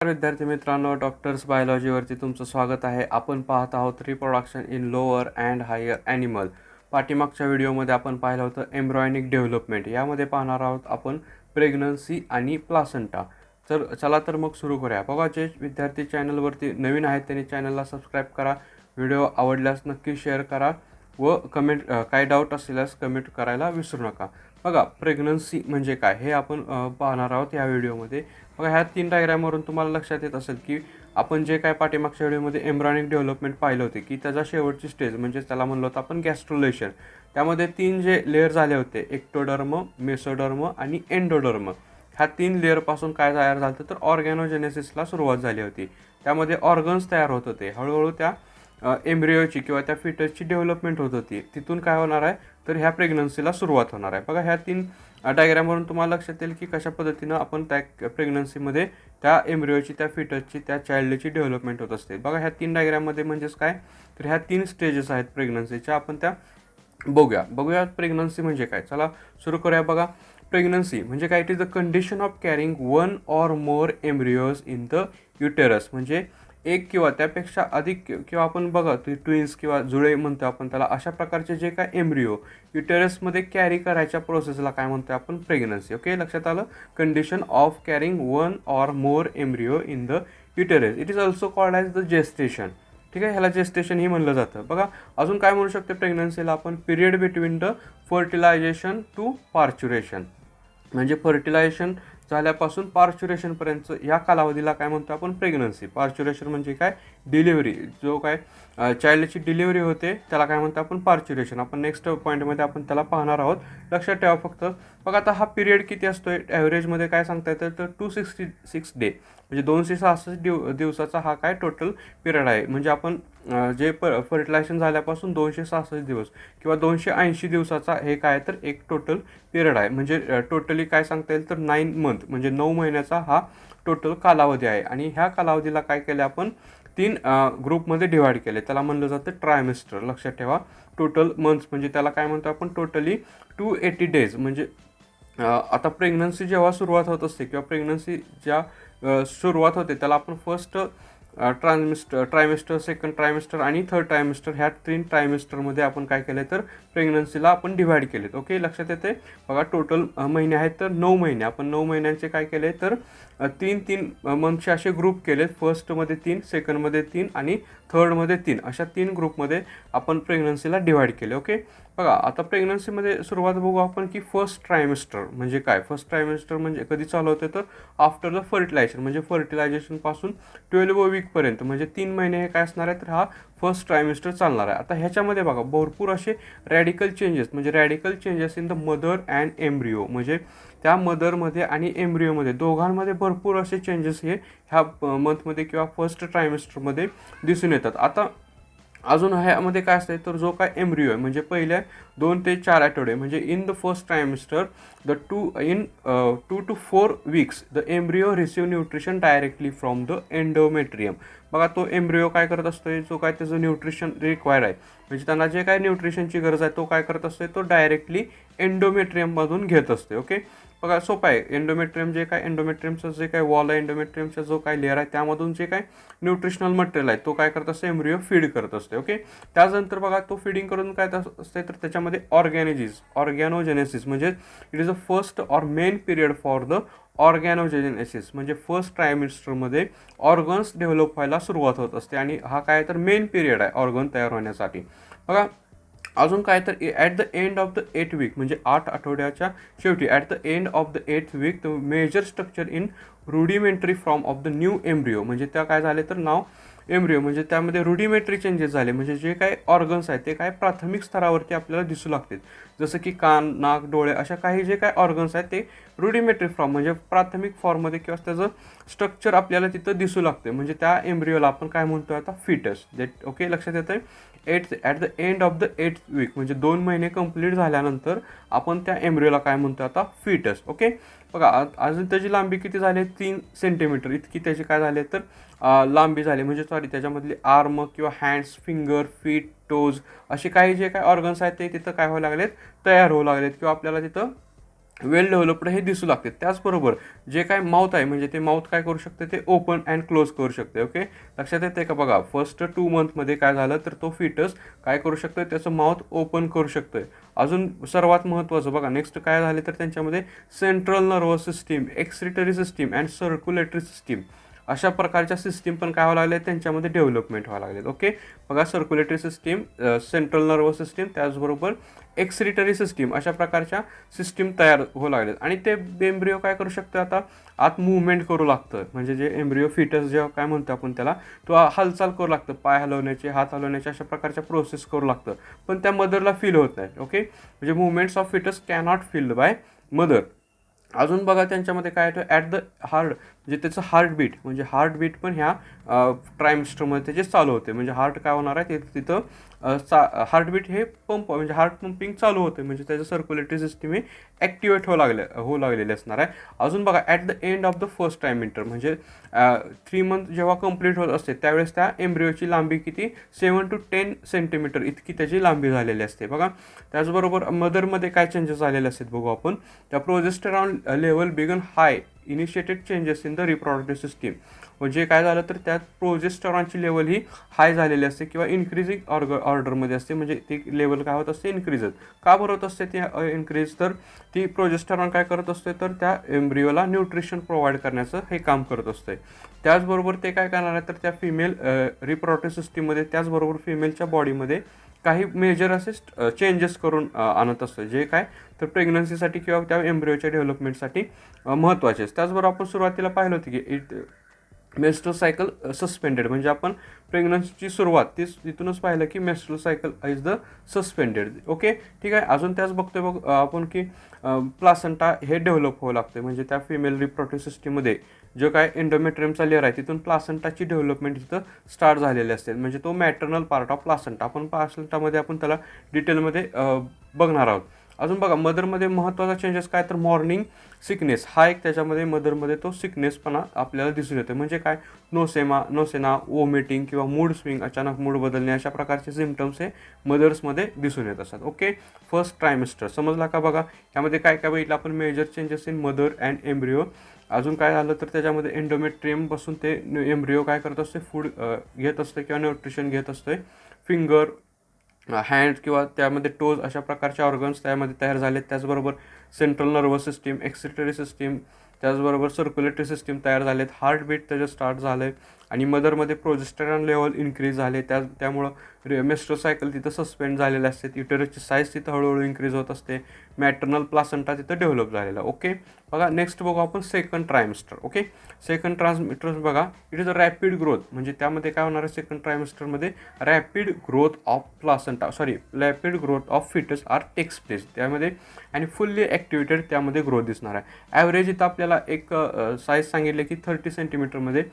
विद्यार्थी मित्रांनो, डॉक्टर्स बायोलॉजीवरती तुमचं स्वागत आहे. आपण पाहत आहोत reproduction in lower and higher animal. पाठीमागच्या व्हिडिओमध्ये आपण पाहिलं होतं एम्ब्रॉयनिक डेव्हलपमेंट. यामध्ये पाहणार आहोत आपण प्रेग्नन्सी आणि प्लासंटा. तर चला तर मग सुरू करूया. बघा, जे विद्यार्थी चॅनलवरती नवीन आहेत त्यांनी चॅनलला सबस्क्राईब करा. व्हिडिओ आवडल्यास नक्की शेअर करा व कमेंट काय डाऊट असल्यास कमेंट करायला विसरू नका. बघा, प्रेग्नन्सी म्हणजे काय हे आपण पाहणार आहोत या व्हिडिओमध्ये. बघा, ह्या 3 डायग्रामवरून तुम्हाला लक्षात येत असेल की आपण जे काय पाठीमागच्या व्हिडिओमध्ये एम्ब्रॉयनिक डेव्हलपमेंट पाहिलं होते की त्याचा शेवटची स्टेज म्हणजे त्याला म्हणलो होतं आपण गॅस्ट्रुलेशन. त्यामध्ये 3 जे लेअर झाले होते, एक्टोडर्म, मेसोडर्म आणि एंडोडर्म. ह्या 3 लेअरपासून काय तयार झालं होतं तर ऑर्गॅनोजेनेसिसला सुरुवात झाली होती. त्यामध्ये ऑर्गन्स तयार होत होते. हळूहळू त्या एम्ब्रियोची किंवा त्या फिटसची डेव्हलपमेंट होत होती. तिथून काय होणार आहे तर ह्या प्रेग्नन्सीला सुरुवात होणार आहे. बघा, ह्या 3 डायग्रामवरून तुम्हाला लक्षात येईल की कशा पद्धतीनं आपण त्या प्रेग्नन्सीमध्ये त्या एम्ब्रियोची, त्या फिटसची, त्या चाइल्डची डेव्हलपमेंट होत असते. बघा, ह्या 3 डायग्राममध्ये म्हणजेच काय तर ह्या 3 स्टेजेस आहेत प्रेग्नन्सीच्या. आपण त्या बघूया प्रेग्नन्सी म्हणजे काय. चला सुरू करूया. बघा, प्रेग्नन्सी म्हणजे काय, it is the condition of carrying one or more embryos in the uterus. म्हणजे एक किंवा त्यापेक्षा अधिक किंवा आपण बघा ट्विन्स किंवा जुळे म्हणतो आपण त्याला, अशा प्रकारचे जे काय एम्ब्रियो युटेरसमध्ये कॅरी करायच्या प्रोसेसला काय म्हणतो आपण प्रेग्नन्सी. ओके, लक्षात आलं. Condition of carrying one or more embryo in the uterus. It is also called as the gestation. ठीक आहे, ह्याला जेस्टेशन ही म्हणलं जातं. बघा, अजून काय म्हणू शकतो प्रेग्नन्सीला आपण, period between the fertilisation to parturition. म्हणजे फर्टिलायझेशन झाल्यापासून पार्च्युरेशनपर्यंत या कालावधीला काय म्हणतो आपण प्रेग्नन्सी. पार्च्युरेशन म्हणजे काय, डिलिव्हरी, जो काय चाइल्डची डिलिव्हरी होते त्याला काय म्हणतो आपण पार्च्युरेशन. आपण नेक्स्ट पॉईंटमध्ये आपण त्याला पाहणार आहोत. लक्षात ठेवा फक्त. बघा, आता हा पिरियड किती असतोय ॲव्हरेजमध्ये काय सांगता येतं तर 266 डे, म्हणजे 266 दिवसाचा हा काय टोटल पिरियड आहे. म्हणजे आपण जे फर्टिलायझेशन झाल्यापासून 266 दिवस किंवा 280 दिवसाचा हे काय तर एक टोटल पिरियड आहे. म्हणजे टोटली काय सांगता येईल तर 9 मंथ म्हणजे 9 महिन्याचा हा टोटल कालावधी आहे. आणि ह्या कालावधीला काय केलं आपण 3 ग्रुपमध्ये डिवाईड केले. त्याला म्हणलं जातं ट्रायमेस्टर. लक्षात ठेवा. टोटल मंथ्स म्हणजे त्याला काय म्हणतो आपण टोटली 280 डेज. म्हणजे आता प्रेग्नन्सी जेव्हा सुरुवात होत असते किंवा प्रेग्नन्सी ज्या सुरुवात होते त्याला आपण फर्स्ट ट्रायमेस्टर, सेकंड ट्रायमेस्टर आणि थर्ड ट्रायमेस्टर ह्या 3 ट्रायमेस्टरमध्ये आपण काय केलं तर प्रेग्नन्सीला आपण डिव्हाइड केलेत. ओके, लक्षात येते. बघा, टोटल महिने आहेत तर 9 महिने. आपण 9 महिन्यांचे काय केले तर 3 मंथचे असे ग्रुप केलेत. फर्स्टमध्ये 3, सेकंडमध्ये 3 आणि थर्डमध्ये 3, अशा 3 ग्रुपमध्ये आपण प्रेग्नन्सीला डिव्हाइड केले. ओके, बघा, आता प्रेग्नन्सीमध्ये सुरुवात बघू आपण की फर्स्ट ट्रायमेस्टर म्हणजे काय. फर्स्ट ट्रायमेस्टर म्हणजे कधी चालू होते तर आफ्टर द फर्टिलायझेशन, म्हणजे फर्टिलायझेशनपासून 12 वीकपर्यंत म्हणजे 3 महिने हे काय असणार आहे तर हा फर्स्ट ट्रायमेस्टर चालणार आहे. आता ह्याच्यामध्ये बघा भरपूर असे radical changes in the mother and embryo. म्हणजे त्या मदरमध्ये आणि एम्ब्रियोमध्ये दोघांमध्ये भरपूर असे चेंजेस हे ह्या मंथमध्ये किंवा फर्स्ट ट्रायमेस्टरमध्ये दिसून येतात. आता अजून ह्यामध्ये काय असतं तर जो काय एम्ब्रियो आहे म्हणजे पहिल्या 2 ते 4 आठवडे म्हणजे in the first trimester the 2 to 4 weeks the embryo receive nutrition directly from the endometrium. बघा, तो एम्ब्रियो काय करत असतोय, जो काय त्याचं न्यूट्रिशन रिक्वायर आहे म्हणजे त्यांना जे काय न्यूट्रिशनची गरज आहे तो काय करत असतोय तो डायरेक्टली एंडोमेट्रियममधून घेत असते. ओके, बघा सोपं आहे. एंडोमेट्रियम जे काय एंडोमेट्रियमचं जे काय वॉल आहे, एंडोमेट्रियमचा जो काय लेअर आहे त्यामधून जे काय न्यूट्रिशनल मटेरियल आहे तो काय करत असते एम्ब्रियो फीड करत असते. ओके, त्यानंतर बघा तो फीडिंग करून काय असते तर त्याच्यामध्ये ऑर्गॅनोजेनेसिस म्हणजे it is a first or main period for the organogenesis. म्हणजे फर्स्ट ट्रायमेस्टरमध्ये ऑर्गन्स डेव्हलप व्हायला सुरुवात होत असते आणि हा काय तर मेन पिरियड आहे ऑर्गन तयार होण्यासाठी. बघा, अजून काय तर at the end of the 8th week म्हणजे 8 आठवड्याच्या शेवटी at the end of the 8th week the major structure in rudimentary form of the new embryo. म्हणजे त्या काय झाले तर नाव एम्ब्रियो म्हणजे त्यामध्ये रुडिमेंटरी चेंजेस झाले. म्हणजे जे काय ऑर्गन्स आहेत ते काय प्राथमिक स्तरावरती आपल्याला दिसू लागतील. जसं की कान, नाक, डोळे अशा काही जे काय ऑर्गन्स आहेत ते रुडिमेंटरी फॉर्म म्हणजे प्राथमिक फॉर्ममध्ये किंवा त्याचं स्ट्रक्चर आपल्याला तिथं दिसू लागते. म्हणजे त्या एम्ब्रियोला आपण काय म्हणतो आता फिटस. ओके, लक्षात येतं. At the end of the 8th week म्हणजे 2 महिने कंप्लीट झाल्यानंतर आपण त्या एम्ब्रियोला काय म्हणतो आता फिटस. ओके, बघा, अजून त्याची लांबी किती झाली 3 सेंटीमीटर इतकी त्याची काय झाली तर लांबी झाली. म्हणजे त्याच्यामधली आर्म किंवा हँड्स, फिंगर, फीट, टोज असे काही जे काय ऑर्गन्स आहेत ते तिथं काय व्हायला लागलेत तयार होऊ लागलेत किंवा आपल्याला तिथं वेल डेव्हलप्ड हे दिसू लागते. त्याचबरोबर जे काय माउथ आहे म्हणजे ते माउथ काय करू शकते, ते ओपन अँड क्लोज करू शकते. ओके, लक्षात येते का? बघा, फर्स्ट 2 मंथमध्ये काय झालं तर तो फिटस काय करू शकतोय, त्याचं माउथ ओपन करू शकतोय. अजून सर्वात महत्त्वाचं बघा, नेक्स्ट काय झाले तर त्यांच्यामध्ये central nervous system, excretory system and circulatory system अशा प्रकारच्या सिस्टीम पण काय व्हायला लागले, त्यांच्यामध्ये डेव्हलपमेंट व्हायला लागलेत. ओके, बघा, circulatory system, central nervous system, त्याचबरोबर एक्सक्रिटरी सिस्टीम अशा प्रकारच्या सिस्टीम तयार होऊ लागलेत. आणि ते एम्ब्रिओ काय करू शकतं, आता आत मूवमेंट करू लागतं. म्हणजे जे एम्ब्रिओ फिटस जेव्हा काय म्हणतो आपण त्याला, तो हालचाल करू लागतं, पाय हलवण्याचे, हात हलवण्याचे अशा प्रकारच्या प्रोसेस करू लागतं. पण त्या मदरला फील होत नाही. ओके, म्हणजे movements of foetus cannot felt by mother. अजून बघा, त्यांच्यामध्ये काय येतं, ॲट द हार्ट, म्हणजे त्याचं हार्टबीट, म्हणजे हार्टबीट पण ह्या ट्रायमिस्टरमध्ये त्याचे चालू होते. म्हणजे हार्ट काय होणार आहे, तिथं हार्टबीट हे पंप, म्हणजे हार्ट पंपिंग चालू होते. म्हणजे त्याचं सर्क्युलेटरी सिस्टीम हे ॲक्टिवेट होऊ लागलेले असणार आहे. अजून बघा, at the end of the first trimester, म्हणजे 3 मंथ जेव्हा कंप्लीट होत असते त्यावेळेस त्या एम्ब्रिओची लांबी किती, 7 to 10 सेंटीमीटर इतकी त्याची लांबी झालेली असते. बघा, त्याचबरोबर मदरमध्ये काय चेंजेस झालेले असतात बघू आपण. त्या progesterone level began high initiated changes in the reproductive system. म्हणजे काय झालं तर त्यात प्रोजेस्टेरॉनची लेवल ही हाय झालेली असते किंवा इन्क्रीजिंग ऑर्डरमध्ये असते. म्हणजे ती लेवल काय होत असते, इन्क्रीजच. का बरं होत असते ती इन्क्रीज, तर ती प्रोजेस्टेरॉन काय करत असते, तर त्या एम्ब्रिओला न्यूट्रिशन प्रोव्हाइड करण्याचं हे काम करत असते. त्याचबरोबर ते काय करणार आहे, तर त्या फिमेल रिप्रोडक्टिव्ह सिस्टीममध्ये, त्याचबरोबर फिमेलच्या बॉडीमध्ये काही मेजर असे चेंजेस करून आणत असतं, जे काय तर प्रेग्नन्सीसाठी किंवा त्या एम्ब्रिओच्या डेव्हलपमेंटसाठी महत्त्वाचे. त्याचबरोबर आपण सुरुवातीला पाहिलं होतं की मेस्ट्रुअल सायकल सस्पेंडेड, म्हणजे आपण प्रेग्नन्सीची सुरुवात तिथूनच पाहिलं की menstrual cycle is the suspended. Okay, ठीक आहे. अजून त्याच बघतोय आपण की प्लासंटा हे डेव्हलप होऊ लागते. म्हणजे त्या फिमेल रिप्रोडक्टिव्ह सिस्टीममध्ये जो काय एंडोमेट्रियमचा लेअर आहे, तिथून प्लासंटाची डेव्हलपमेंट तिथं स्टार्ट झालेली असते. म्हणजे तो मॅटर्नल पार्ट ऑफ प्लासंटा. आपण प्लासंटामध्ये आपण त्याला डिटेलमध्ये बघणार आहोत. अजून बघा, मदरमध्ये महत्त्वाचा चेंजेस काय, तर मॉर्निंग सिकनेस हा एक त्याच्यामध्ये मदरमध्ये तो सिकनेसपणा आपल्याला दिसून येतो. म्हणजे काय, नोसेना, वोमिटिंग किंवा मूड स्विंग, अचानक मूड बदलणे अशा प्रकारचे सिम्पटम्स हे मदर्समध्ये दिसून येत असतात. ओके, फर्स्ट ट्रायमिस्टर समजला का? बघा, यामध्ये काय काय बघितलं आपण, major changes in mother and embryo. अजून काय झालं तर त्याच्यामध्ये एंडोमेट्रियमपासून ते एम्ब्रिओ काय करत असते, फूड घेत असते किंवा न्यूट्रिशन घेत असते. फिंगर, हँड किंवा त्यामध्ये टोज अशा प्रकारचे ऑर्गन्स त्यामध्ये तयार झालेत. त्याचबरोबर central nervous system, excretory system, त्याचबरोबर सर्क्युलेटरी सिस्टीम तयार झालेत. हार्टबीट त्याचं स्टार्ट झालं आहे. आणि मदरमध्ये प्रोजेस्टेरॉन लेवल इन्क्रीज झाले. त्यामुळं मेस्ट्रुअल सायकल तिथं सस्पेंड झालेले असते. युटेरसची साईज तिथं हळूहळू इन्क्रीज होत असते. मॅटर्नल प्लासंटा तिथं डेव्हलप झालेला. ओके, बघा, नेक्स्ट बघू आपण second trimester. Okay, second trimester बघा, it is a rapid growth. म्हणजे त्यामध्ये काय होणार आहे, सेकंड ट्रायमिस्टरमध्ये rapid growth of rapid growth of fetus takes place त्यामध्ये. आणि फुल्ली ॲक्टिवेटेड त्यामध्ये ग्रोथ दिसणार आहे. ॲव्हरेज इथं आपल्याला एक साईज सांगितले की 30 सेंटीमीटरमध्ये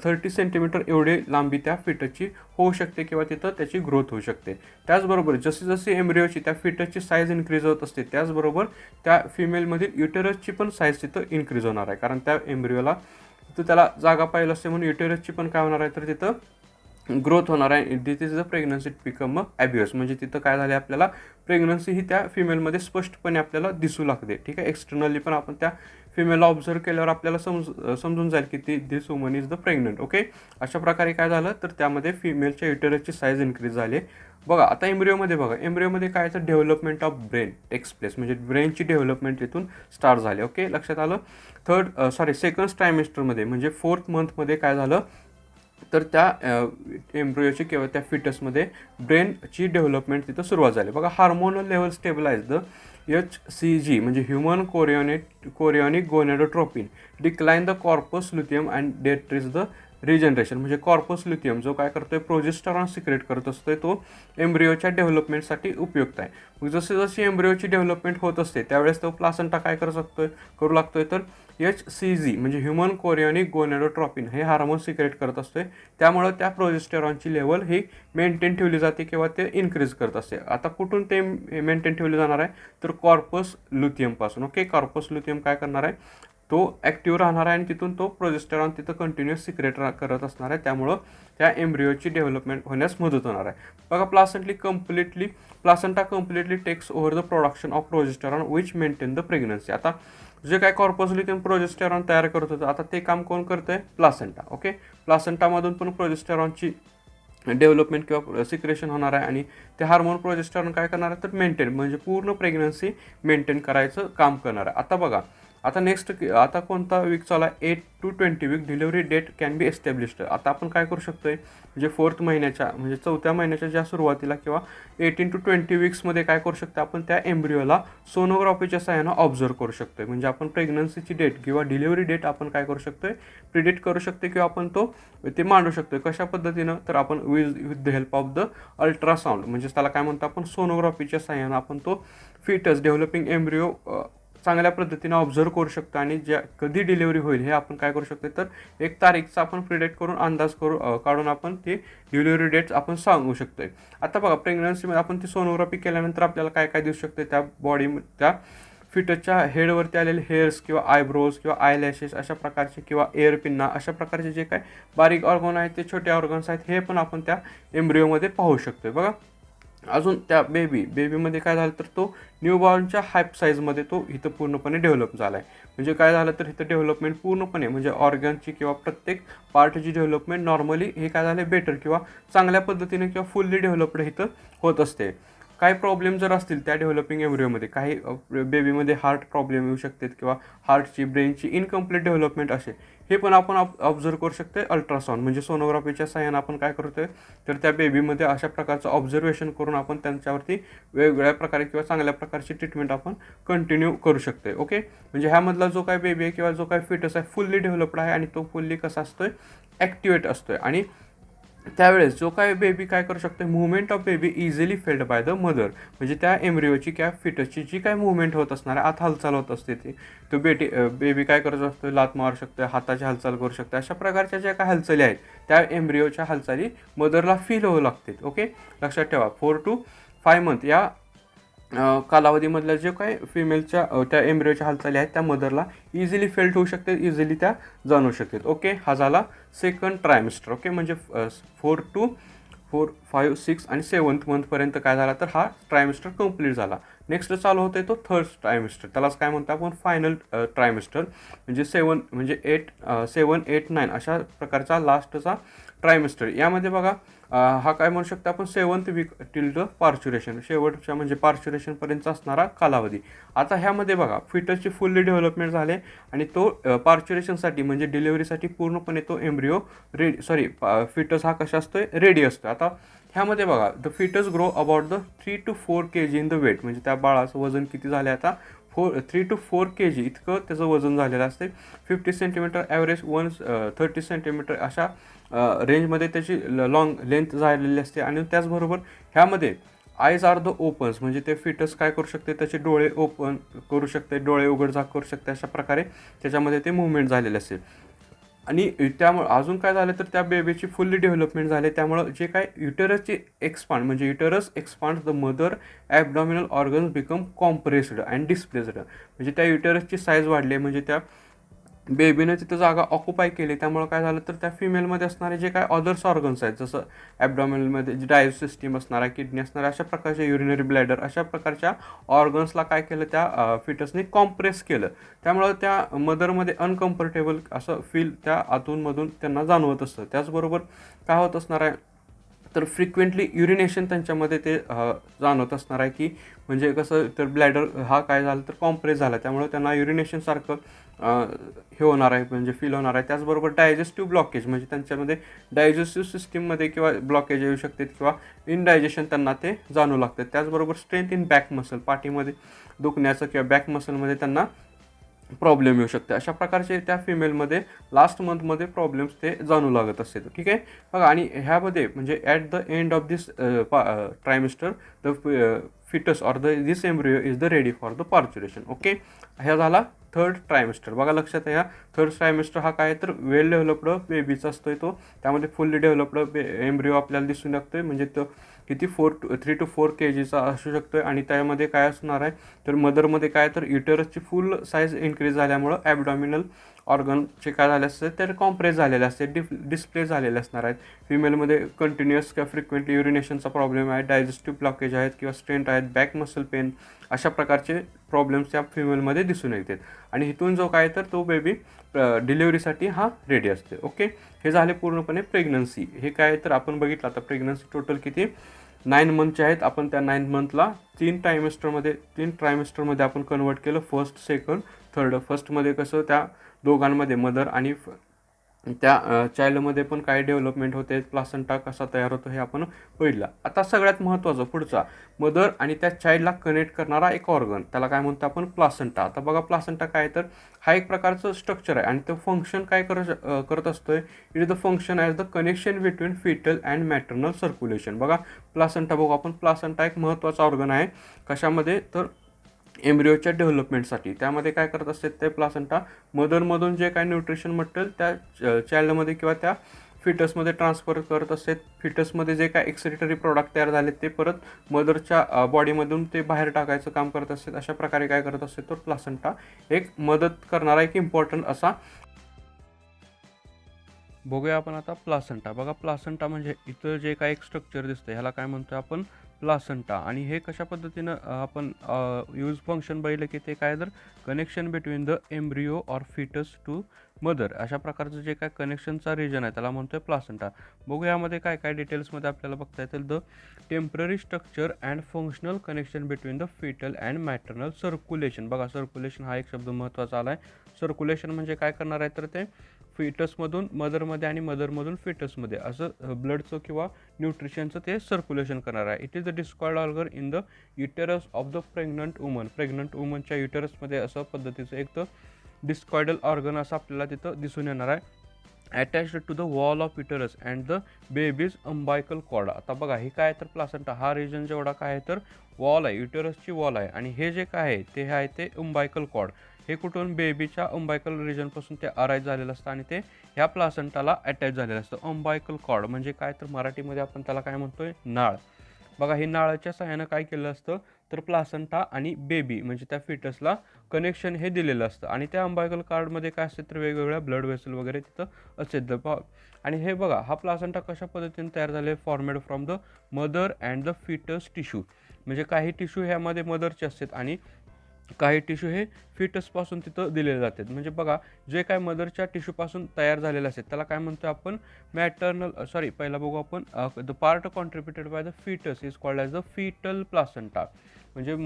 30 सेंटीमीटर एवढी लांबी त्या फिटसची होऊ शकते किंवा तिथं त्याची ग्रोथ होऊ शकते. त्याचबरोबर जशी जशी एम्ब्रिओची त्या फिटसची साईज इन्क्रीज होत असते, त्याचबरोबर त्या फिमेलमधील युटेरसची पण साईज तिथं इन्क्रीज होणार आहे. कारण त्या एम्ब्रिओला तिथं त्याला जागा पाहिजे असते, म्हणून युटेरसची पण काय होणार आहे, तर तिथं ग्रोथ होणार आहे. दिस इज द प्रेग्नन्सी बिकम ॲब्युअस. म्हणजे तिथं काय झाले, आपल्याला प्रेग्नन्सी ही त्या फिमेलमध्ये स्पष्टपणे आपल्याला दिसू लागते. ठीक आहे, एक्सटर्नली पण आपण त्या फिमेलला ऑब्झर्व केल्यावर आपल्याला समजून जाईल की this woman is the pregnant. Okay, अशा प्रकारे काय झालं, तर त्यामध्ये फिमेलच्या युटेरसची साईज इन्क्रीज झाली. बघा, आता एम्ब्रिओमध्ये बघा, एम्ब्रिओमध्ये काय तर development of brain takes place. म्हणजे ब्रेनची डेव्हलपमेंट इथून स्टार्ट झाली. ओके, लक्षात आलं. सेकंड ट्रायमिस्टरमध्ये म्हणजे 4th मंथमध्ये काय झालं, तर त्या एम्ब्रिओची किंवा त्या फिटसमध्ये ब्रेनची डेव्हलपमेंट तिथं सुरुवात झाली. बघा, hormonal level stabilize the HCG म्हणजे human chorionic gonadotropin decline the corpus luteum and deteriorates the regeneration. म्हणजे कॉर्पस ल्युटियम जो काय करतोय, प्रोजेस्टेरॉन सिक्रेट करत असतोय, तो एम्ब्रिओच्या डेव्हलपमेंटसाठी उपयुक्त आहे. मग जशी जशी एम्ब्रिओची डेव्हलपमेंट होत असते त्यावेळेस तो प्लासंटा काय करू लागतोय, तर HCG म्हणजे ह्युमन कोरियॉनिक गोनेडोट्रोपिन हे हार्मोन सिक्रेट करत असतोय. त्यामुळं त्या प्रोजेस्टेरॉनची लेवल ही मेंटेन ठेवली जाते किंवा ते इन्क्रीज करत असते. आता कुठून ते मेंटेन ठेवली जाणार आहे, तर कॉर्पस ल्युटियमपासून. ओके, कॉर्पस ल्युटियम काय करणार आहे, तो ॲक्टिव्ह राहणार आहे आणि तिथून तो प्रोजेस्टेरॉन तिथं कंटिन्युअस सिक्रेट करत असणार आहे. त्यामुळं त्या एम्ब्रिओची डेव्हलपमेंट होण्यास मदत होणार आहे. बघा, placenta completely takes over the production of progesterone which maintain the pregnancy. आता जे काय कॉर्पस ल्युटियम प्रोजेस्टेरॉन तयार करत होतं, आता ते काम कोण करतं आहे? प्लासेंटा. ओके, प्लासेंटामधून पण प्रोजेस्टेरॉनची डेव्हलपमेंट किंवा सिक्रेशन होणार आहे आणि ते हार्मोन प्रोजेस्टेरॉन काय करणार आहे तर मेंटेन, म्हणजे पूर्ण प्रेग्नन्सी मेंटेन करायचं काम करणार आहे. आता बघा, आता नेक्स्ट आता कोणता वीक चालू आहे? 8 to 20 week delivery date can be established. आता आपण काय करू शकतोय, म्हणजे 4th महिन्याच्या म्हणजे 4थ्या महिन्याच्या ज्या सुरुवातीला किंवा 18 to 20 वीक्समध्ये काय करू शकतो आपण, त्या एम्ब्रिओला सोनोग्राफीच्या सहाय्यानं ऑब्झर्व करू शकतोय. म्हणजे आपण प्रेग्नन्सीची डेट किंवा डिलिव्हरी डेट आपण काय करू शकतोय, प्रिडिक्ट करू शकतो किंवा आपण ते मांडू शकतोय. कशा पद्धतीनं? तर आपण with the help of the ultrasound, म्हणजे त्याला काय म्हणतो आपण, सोनोग्राफीच्या सहाय्यानं आपण तो फिटस डेव्हलपिंग एम्ब्रिओ चांगल्या पद्धतीने ऑब्झर्व करू शकतो आणि ज्या कधी डिलिव्हरी होईल हे आपण काय करू शकतो, तर एक तारीखचा आपण प्रिडिक्ट करून अंदाज काढून आपण ती डिलिव्हरी डेट्स आपण सांगू शकतोय. आता बघा, प्रेग्नन्सीमध्ये आपण ती सोनोग्राफी केल्यानंतर आपल्याला काय काय दिसू शकते, त्या त्या फिटसच्या हेडवरती आलेले हेअर्स किंवा आयब्रोज किंवा आयलॅशेस अशा प्रकारचे किंवा एअर पिन्ना अशा प्रकारचे जे काय बारीक ऑर्गन आहेत, ते छोटे ऑर्गन्स आहेत, हे पण आपण त्या एम्ब्रिओमध्ये पाहू शकतोय. बघा, अजून त्या बेबीमध्ये काय झालं तर तो न्यूबॉर्नच्या हाईप साईजमध्ये तो इथं पूर्णपणे डेव्हलप झाला आहे. म्हणजे काय झालं तर इथं डेव्हलपमेंट पूर्णपणे म्हणजे ऑर्गनची किंवा प्रत्येक पार्टची डेव्हलपमेंट नॉर्मली हे काय झालं बेटर किंवा चांगल्या पद्धतीने किंवा फुल्ली डेव्हलप्ड इथं होत असते. काही प्रॉब्लेम जर असतील त्या डेव्हलपिंग एम्ब्रिओमध्ये, काही बेबीमध्ये हार्ट प्रॉब्लेम येऊ शकतात किंवा हार्टची ब्रेनची इनकम्प्लीट डेव्हलपमेंट असे, हे पण आपण ऑब्झर्व करू शकतो अल्ट्रासाऊंड म्हणजे सोनोग्राफीच्या सहाय्यानं. आपण काय करतोय तर त्या बेबीमध्ये अशा प्रकारचं ऑब्झर्वेशन करून आपण त्यांच्यावरती वेगवेगळ्या प्रकारे किंवा चांगल्या प्रकारची ट्रीटमेंट आपण कंटिन्यू करू शकतोय. ओके, म्हणजे ह्यामधला जो काय बेबी आहे किंवा जो काय फिटस आहे फुल्ली डेव्हलप्ड आहे आणि तो फुल्ली कसा असतोय, ॲक्टिवेट असतोय. आणि त्यावेळेस जो काय बेबी काय करू शकतो, movement of baby easily failed by the mother, म्हणजे त्या एम्ब्रिओची किंवा फिटसची जी काय मुवमेंट होत असणार आहे, आत हालचाल होत असते ती, तो बेबी काय करत असतो, लात मारू शकतो, हाताची हालचाल करू शकतो. अशा प्रकारच्या ज्या काय हालचाली आहेत त्या एम्ब्रिओच्या हालचाली मदरला फील होऊ लागतात. ओके, लक्षात ठेवा, 4 to 5 मंथ या कालावधीमधल्या जे काय फिमेलच्या त्या एम्ब्रिओच्या हालचाली आहेत त्या मदरला इझिली फेल्ट होऊ शकते, इझिली त्या जाणू शकतात. ओके, हा झाला सेकंड ट्रायमिस्टर. ओके, म्हणजे 4 to 5, 6 आणि 7th मंथपर्यंत काय झाला तर हा ट्रायमिस्टर कंप्लीट झाला. नेक्स्ट चालू होते तो थर्ड ट्रायमिस्टर, त्यालाच काय म्हणतो आपण फायनल ट्रायमिस्टर, म्हणजे 7 म्हणजे 8 9 अशा प्रकारचा लास्टचा ट्रायमिस्टर. यामध्ये बघा हा काय म्हणू शकतो आपण 7th वीक टिल द पार्च्युरेशन, शेवटच्या म्हणजे पार्च्युरेशनपर्यंत असणारा कालावधी. आता ह्यामध्ये बघा फिटसची फुल्ली डेव्हलपमेंट झाले आणि तो पार्च्युरेशनसाठी म्हणजे डिलिव्हरीसाठी पूर्णपणे तो एम्ब्रिओ फिटस हा कशा असतोय, रेडी असतो. आता ह्यामध्ये बघा the foetus grow about the 3 to 4 kg in the weight, म्हणजे त्या बाळाचं वजन किती झाले आता 3 to 4 kg इतकं त्याचं वजन झालेलं असते. 50 सेंटीमीटर ॲव्हरेज 30 सेंटीमीटर अशा रेंजमध्ये त्याची लॉंग लेंथ झालेली असते. आणि त्याचबरोबर ह्यामध्ये आयज आर द ओपन्स, म्हणजे ते फिटस काय करू शकते, त्याचे डोळे ओपन करू शकते, डोळे उघडझाक करू शकते, अशा प्रकारे त्याच्यामध्ये ते मुवमेंट झालेले असते. आणि त्यामुळे अजून काय झालं तर त्या बेबीची फुल्ली डेव्हलपमेंट झाले, त्यामुळं जे काय युटेरसची एक्सपांड म्हणजे uterus expand the mother abdominal organs become compressed and displaced, म्हणजे त्या युटेरसची साईज वाढली, म्हणजे त्या बेबीने तिथं जागा ऑक्युपाय केली. त्यामुळं काय झालं तर त्या फिमेलमध्ये असणारे जे काय अदर्स ऑर्गन्स आहेत, जसं ॲबडॉमिनलमध्ये जे डायजेस्टिव्ह सिस्टीम असणारा, किडनी असणारा, अशा प्रकारचे युरिनरी ब्लॅडर, अशा प्रकारच्या ऑर्गन्सला काय केलं त्या फिटसने कॉम्प्रेस केलं. त्यामुळं त्या मदरमध्ये अनकम्फर्टेबल असं फील त्या आतूनमधून त्यांना जाणवत असतं. त्याचबरोबर काय होत असणार आहे तर फ्रिक्वेंटली युरिनेशन त्यांच्यामध्ये ते जाणवत असणार आहे, की म्हणजे कसं तर ब्लॅडर हा काय झालं तर कॉम्प्रेस झाला, त्यामुळे त्यांना युरिनेशनसारखं हे होणार आहे, म्हणजे फील होणार आहे. त्याचबरोबर डायजेस्टिव्ह ब्लॉकेज, म्हणजे त्यांच्यामध्ये डायजेस्टिव्ह सिस्टीममध्ये किंवा ब्लॉकेज येऊ शकतात किंवा इनडायजेशन त्यांना ते जाणू लागतात. त्याचबरोबर स्ट्रेंथ इन बॅक मसल, पाठीमध्ये दुखण्याचं किंवा बॅक मसलमध्ये त्यांना प्रॉब्लेम येऊ शकते. अशा प्रकारचे त्या फिमेलमध्ये लास्ट मंथमध्ये प्रॉब्लेम्स ते जाणू लागत असते. ठीक आहे बघा, आणि ह्यामध्ये म्हणजे at the end of this trimester the fetus or this embryo is the ready for the parturition. Okay, ह्या झाला थर्ड ट्रायमिस्टर. बघा लक्षात आहे, ह्या थर्ड ट्रायमिस्टर हा काय तर वेल डेव्हलप्ड बेबीचा असतोय तो, त्यामध्ये फुल्ली डेव्हलप्ड एम्ब्रिओ आपल्याला दिसून लागतोय, म्हणजे तो किती 3 to 4 kgचा असू शकतो आणि त्यामध्ये काय असणार आहे तर मदरमध्ये काय तर युटरसची फुल साईज इन्क्रीज झाल्यामुळं ॲबडॉमिनल ऑर्गनचे काय झाले असते ते कॉम्प्रेस झालेले असते, डिस्प्ले झालेले असणार आहेत. फिमेलमध्ये कंटिन्युअस किंवा फ्रिक्वेंटली युरिनेशनचा प्रॉब्लेम आहे, डायजेस्टिव्ह ब्लॉकेज आहेत किंवा स्ट्रेंट आहेत, बॅक मसल पेन, अशा प्रकारचे प्रॉब्लेम्स त्या फिमेलमध्ये दिसून येतात. आणि इथून जो काय तर तो बेबी डिलिव्हरीसाठी हा रेडी असते. ओके, हे झाले पूर्णपणे प्रेग्नन्सी. हे काय तर आपण बघितलं आता प्रेग्नन्सी टोटल किती 9 मंथचे आहेत. आपण त्या 9 मंथला 3 ट्रायमेस्टरमध्ये आपण कन्वर्ट केलं, फर्स्ट, सेकंड, थर्ड. फर्स्टमध्ये कसं त्या दोघांमध्ये मदर आणि त्या चाइल्डमध्ये पण काय डेव्हलपमेंट होते, प्लासेंटा कसा तयार होतो हे आपण बघितलं. आता सगळ्यात महत्त्वाचं पुढचा, मदर आणि त्या चाइल्डला कनेक्ट करणारा एक ऑर्गन, त्याला काय म्हणतो आपण प्लासेंटा. आता बघा प्लासेंटा काय तर हा एक प्रकारचं स्ट्रक्चर आहे आणि तो फंक्शन काय करत असतोय, it is the function as the connection between foetal and maternal circulation. बघा प्लासेंटा बघू आपण, प्लासेंटा एक महत्त्वाचा ऑर्गन आहे कशामध्ये तर एम्ब्रिओच्या डेव्हलपमेंटसाठी. त्यामध्ये काय करत असते ते प्लासेंटा मदरमधून जे काय न्यूट्रिशन मटेरियल त्या चाइल्डमध्ये किंवा त्या फिटसमध्ये ट्रान्सफर करत असते. फिटसमध्ये जे काय एक्सक्रिटरी प्रॉडक्ट तयार झाले ते परत मदरच्या बॉडीमधून ते बाहेर टाकायचं काम करत असते. अशा प्रकारे काय करत असते तर प्लासेंटा एक मदत करणारा एक इम्पॉर्टंट असा. बघूया आपण आता प्लासेंटा. बघा प्लासेंटा म्हणजे इथं जे काय एक स्ट्रक्चर दिसतं ह्याला काय म्हणतो आपण प्लासेंटा. आणि हे कशा पद्धतीनं आपण यूज फंक्शन बघितलं की ते काय तर connection between the embryo or foetus to mother, अशा प्रकारचं जे काय कनेक्शनचा रिजन आहे त्याला म्हणतोय प्लासेंटा. बघू यामध्ये काय काय डिटेल्समध्ये आपल्याला बघता येतील. The temporary structure and functional connection between the foetal and maternal circulation. बघा सर्क्युलेशन हा एक शब्द महत्त्वाचा आला आहे. सर्क्युलेशन म्हणजे काय करणार आहे तर ते फिटसमधून मदरमध्ये आणि मदरमधून फिटसमध्ये असं ब्लडचं किंवा न्यूट्रिशनचं ते सर्क्युलेशन करणार आहे. It is the discord organ in the uterus of the pregnant woman. Pregnant वुमनच्या युटेरसमध्ये असं पद्धतीचं एक तर डिस्कॉइडल ऑर्गन असं आपल्याला तिथं दिसून येणार आहे, attached to the wall of uterus and the baby's umbilical cord. आता बघा हे काय तर प्लासेंटा हा रिजन जेवढा काय आहे तर वॉल आहे, युटेरसची वॉल आहे आणि हे जे काय आहे ते आहे ते अंबायकल कॉर्ड. हे कुठून बेबीच्या अंबायकल रिजनपासून ते अराईज झालेलं असतं आणि ते ह्या प्लासेंटाला अटॅच झालेलं असतं. अंबायकल कॉर्ड म्हणजे काय तर मराठीमध्ये आपण त्याला काय म्हणतोय नाळ. बघा हे नाळाच्या सहाय्यानं काय केलं असतं तर प्लासेंटा आणि बेबी म्हणजे त्या फिटसला कनेक्शन हे दिलेलं असतं. आणि त्या अंबायकल कॉर्डमध्ये काय असते तर वेगवेगळ्या ब्लड वेसल वगैरे तिथं असते. आणि हे बघा हा प्लासेंटा कशा पद्धतीने तयार झाले, formed from the mother and the foetus tissue. म्हणजे काही टिश्यू ह्यामध्ये मदरचे असतात आणि काही टिश्यू हे फिटसपासून तिथं दिलेले जातात. म्हणजे बघा जे काय मदरच्या टिश्यूपासून तयार झालेले असतात त्याला काय म्हणतो आपण पहिला बघू आपण the part contributed by the foetus is called as the foetal placenta. म्हणजे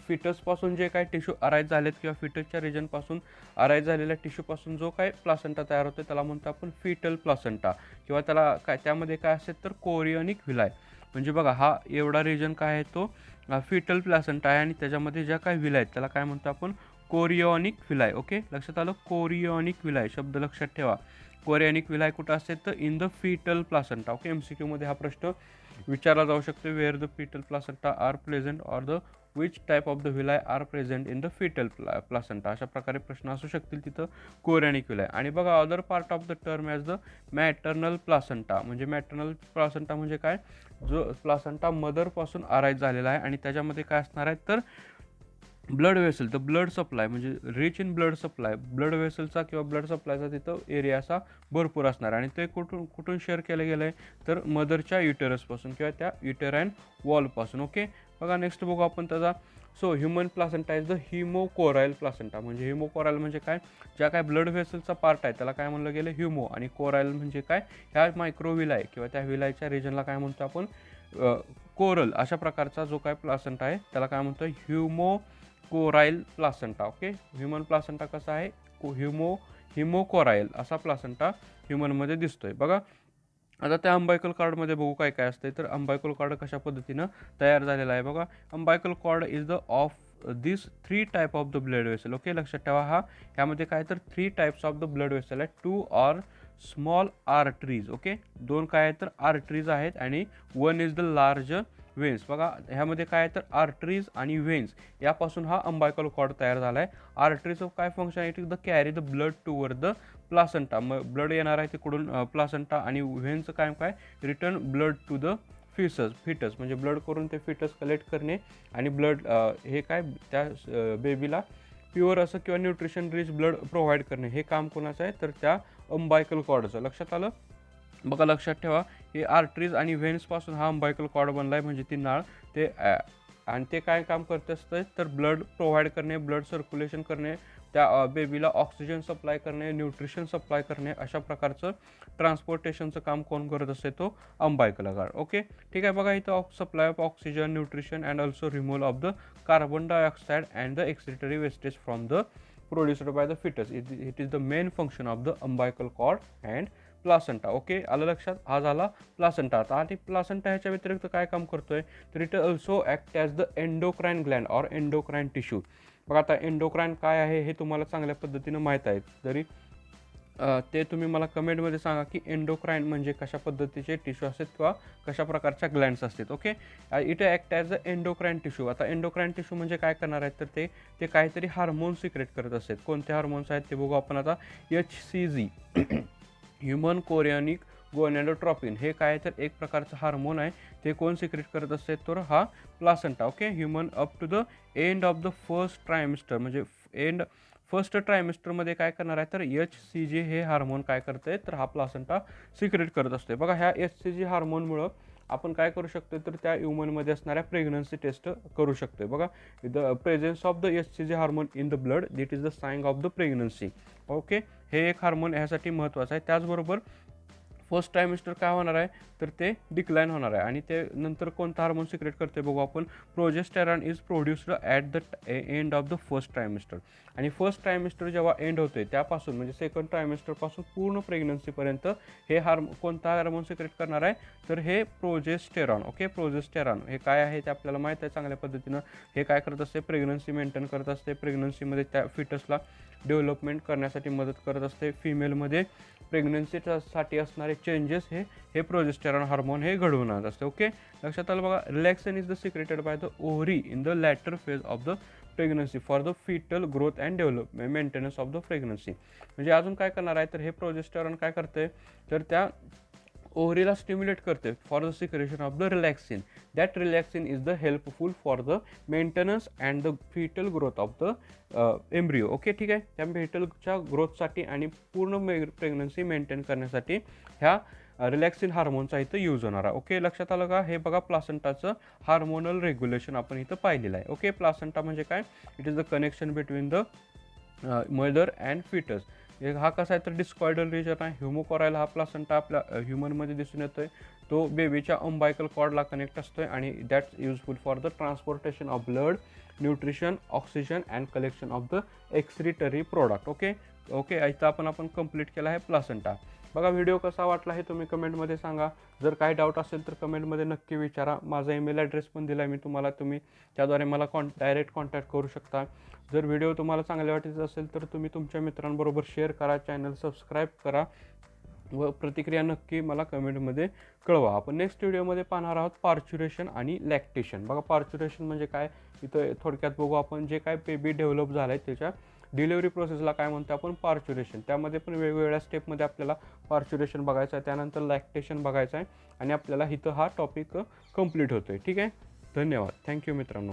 फिटसपासून जे काय टिश्यू अराईज झालेत किंवा फिटसच्या रिजनपासून अराईज झालेल्या टिश्यूपासून जो काय प्लासेंटा तयार होतो त्याला म्हणतो आपण फिटल प्लासेंटा. किंवा त्याला काय त्यामध्ये काय असेल तर कोरियोनिक व्हिलाय. म्हणजे बघा हा एवढा रिजन काय आहे तो फिटल प्लासेंटा आहे आणि त्याच्यामध्ये ज्या काय व्हिलाय आहेत त्याला काय म्हणतो आपण कोरियोनिक व्हिलाय. ओके, लक्षात आलं, कोरियोनिक व्हिलाय शब्द लक्षात ठेवा. कोरियोनिक व्हिलाय कुठं असते तर in the foetal placenta. Okay, MCQमध्ये हा प्रश्न विचारला जाऊ शकतो, where the foetal placenta are present or the which type of the villi are present in the foetal placenta. अशा प्रकारे प्रश्न असू शकतील तिथं कोरियोनिक व्हिलाय. आणि बघा other part of the term as the maternal placenta. म्हणजे मॅटर्नल प्लासेंटा म्हणजे काय, जो प्लासेंटा मदरपासून अराईज झालेला आहे आणि त्याच्यामध्ये काय असणार आहे तर blood vessel, the blood supply म्हणजे rich in blood supply, blood वेसलचा किंवा ब्लड सप्लायचा तिथं एरिया असा भरपूर असणार. आणि ते कुठून शेअर केलं गेलं आहे तर मदरच्या युटेरसपासून किंवा त्या युटेराइन वॉलपासून. ओके, बघा नेक्स्ट बघू आपण त्याचा. So human placenta is the hemochorial placenta. म्हणजे हिमोकोरायल म्हणजे काय, ज्या काय ब्लड वेसलचा पार्ट आहे त्याला काय म्हणलं गेलं हिमो, आणि कोरायल म्हणजे काय ह्या मायक्रोव्हिलाय किंवा त्या व्हिलायच्या रिजनला काय म्हणतो आपण कोरल. अशा प्रकारचा जो काय प्लासेंटा आहे त्याला काय म्हणतो हिमोकोरायल प्लासेंटा. ओके, ह्युमन प्लासेंटा कसा आहे हिमोकोरायल असा प्लासेंटा ह्युमनमध्ये दिसतोय. बघा आता त्या अंबायकल कॉर्डमध्ये बघू काय काय असते तर अंबायकल कॉर्ड कशा पद्धतीनं तयार झालेला आहे. बघा umbilical cord is the of this 3 type of the blood vessel. Okay, लक्षात ठेवा ह्यामध्ये काय तर 3 types of the blood vessel आहे. 2 आर स्मॉल आर्टरीज. ओके, 2 काय तर आर्टरीज आहेत आणि 1 इज द लार्ज व्हेन्स. बघा ह्यामध्ये काय तर आर्टरीज आणि व्हेन्स यापासून हा अंबायकल कॉर्ड तयार झाला आहे. आर्टरीचं काय फंक्शन आहे, it is the carry the blood toward the placenta. मग ब्लड येणार आहे तिकडून प्लासेंटा, आणि व्हेन्सचं काय return blood to the foetus म्हणजे ब्लड करून ते फिटस कलेक्ट करणे आणि ब्लड हे काय त्या बेबीला प्युअर असं किंवा न्यूट्रिशन रिच ब्लड प्रोव्हाइड करणे हे काम कोणाचं आहे तर त्या अंबायकल कॉर्डचं. लक्षात आलं. बघा लक्षात ठेवा हे आर्टरीज आणि व्हेन्सपासून हा अंबायकल कॉर्ड बनला आहे म्हणजे ती नाळ ते आणि ते काय काम करत असतं तर ब्लड प्रोव्हाइड करणे, ब्लड सर्क्युलेशन करणे, त्या बेबीला ऑक्सिजन सप्लाय करणे, न्यूट्रिशन सप्लाय करणे, अशा प्रकारचं ट्रान्सपोर्टेशनचं काम कोण करत असते तो अंबायकल कॉर्ड. ओके ठीक आहे. बघा इथं supply of oxygen, nutrition and also removal of the carbon dioxide and the excretory wastage from the produced by the fetus. It is the main function of the umbilical cord and placenta. Okay आलं लक्षात. हा झाला placenta. आता आणि placenta ह्याच्या व्यतिरिक्त काय काम करतोय तर it also act as the endocrine Gland or endocrine tissue. बघा आता एंडोक्राइन काय आहे हे तुम्हाला चांगल्या पद्धतीनं माहीत आहे, तरी ते तुम्ही मला कमेंटमध्ये सांगा की एंडोक्राइन म्हणजे कशा पद्धतीचे टिश्यू असतात किंवा कशा प्रकारच्या ग्लँड्स असतात. Okay it act as a endocrine tissue. आता एंडोक्राइन टिश्यू म्हणजे काय करणार आहेत तर ते काहीतरी हार्मोन्स सिक्रेट करत असतात. कोणते हार्मोन्स आहेत ते बघू आपण आता. HCG ह्युमन कोरियनिक गोनॅडोट्रॉपिन हे काय तर एक प्रकारचं हार्मोन आहे. ते कोण सिक्रेट करत असते तर हा placenta. Okay human up to the end of the first trimester म्हणजे फर्स्ट ट्रायमिस्टरमध्ये काय करणार आहे तर HCG हे हार्मोन काय करते तर हा प्लासेंटा सिक्रेट करत असते. बघा ह्या HCG हार्मोनमुळं आपण काय करू शकतो तर त्या ह्युमनमध्ये असणाऱ्या प्रेग्नन्सी टेस्ट करू शकतो. बघा the presence of the HCG hormone in the blood that is the sign of the pregnancy. Okay हे एक हार्मोन ह्यासाठी महत्त्वाचं आहे. त्याचबरोबर फर्स्ट ट्रायमिस्टर काय होणार आहे तर ते डिक्लाइन होणार आहे आणि ते नंतर कोणता हार्मोन सिक्रेट करते बघू आपण. Progesterone is produced at the end of the first trimester. आणि फर्स्ट ट्रायमिस्टर जेव्हा एंड होते त्यापासून म्हणजे सेकंड ट्रायमिस्टरपासून पूर्ण प्रेग्नन्सीपर्यंत हे कोणता हार्मोन सिक्रेट करणार आहे तर हे प्रोजेस्टेरॉन. ओके प्रोजेस्टेरॉन हे काय आहे ते आपल्याला माहीत आहे चांगल्या पद्धतीनं. हे काय करत असते प्रेग्नन्सी मेंटेन करत असते. प्रेग्नन्सीमध्ये त्या फिटसला डेव्हलपमेंट करण्यासाठी मदत करत असते. फिमेलमध्ये प्रेग्नन्सीसाठी असणारे चेंजेस हे प्रोजेस्टेरॉन हार्मोन हे घडवून आणत असते. ओके लक्षात आलं. बघा relaxin is the secreted by the ovary in the later phase of the pregnancy for the fetal growth and development maintenance of the pregnancy. म्हणजे अजून काय करणार आहे तर हे प्रोजेस्टेरॉन काय करते तर त्या ओव्हरीला स्टिम्युलेट करते for the secretion of the relaxin. That relaxin is the helpful for the maintenance and the fetal growth of the embryo. Okay ठीक आहे. त्या फिटलच्या ग्रोथसाठी आणि पूर्ण प्रेग्नन्सी मेंटेन करण्यासाठी ह्या रिलॅक्सिन हार्मोनचा इथं यूज होणार आहे. ओके लक्षात आलं का. हे बघा प्लासेंटाचं हार्मोनल रेग्युलेशन आपण इथं पाहिलेलं आहे. ओके प्लासेंटा म्हणजे काय it is the connection between the mother and foetus. हा कसा आहे तर डिस्कॉइडल रिजन आहे. ह्युमोकॉरायला हा प्लासेंटा आपल्या ह्युमनमध्ये दिसून येतो आहे. तो बेबीच्या अंबायकल कॉर्डला कनेक्ट असतो आहे आणि that's useful for the transportation of blood, nutrition, oxygen and collection of the excretory product. Okay इथं आपण कंप्लीट केला आहे प्लासेंटा. बघा व्हिडिओ कसा वाटला हे तुम्ही कमेंटमध्ये सांगा. जर काही डाऊट असेल तर कमेंटमध्ये नक्की विचारा. माझा ईमेल ॲड्रेस पण दिला आहे मी तुम्हाला. तुम्ही त्याद्वारे मला डायरेक्ट कॉन्टॅक्ट करू शकता. जर व्हिडिओ तुम्हाला चांगले वाटत असेल तर तुम्ही तुमच्या मित्रांबरोबर शेअर करा, चॅनल सबस्क्राईब करा व प्रतिक्रिया नक्की मला कमेंटमध्ये कळवा. आपण नेक्स्ट व्हिडिओमध्ये पाहणार आहोत पार्च्युरेशन आणि लॅक्टेशन. बघा पार्च्युरेशन म्हणजे काय इथं थोडक्यात बघू आपण. जे काय बेबी डेव्हलप झालं आहे त्याच्या डिलिव्हरी प्रोसेसला काय म्हणतो आपण पार्च्युरेशन. त्यामध्ये पण वेगवेगळ्या स्टेपमध्ये आपल्याला पार्च्युरेशन बघायचं आहे. त्यानंतर लॅक्टेशन बघायचं आहे आणि आपल्याला इथं हा टॉपिक कंप्लीट होतो आहे. ठीक आहे. धन्यवाद. थँक्यू मित्रांनो.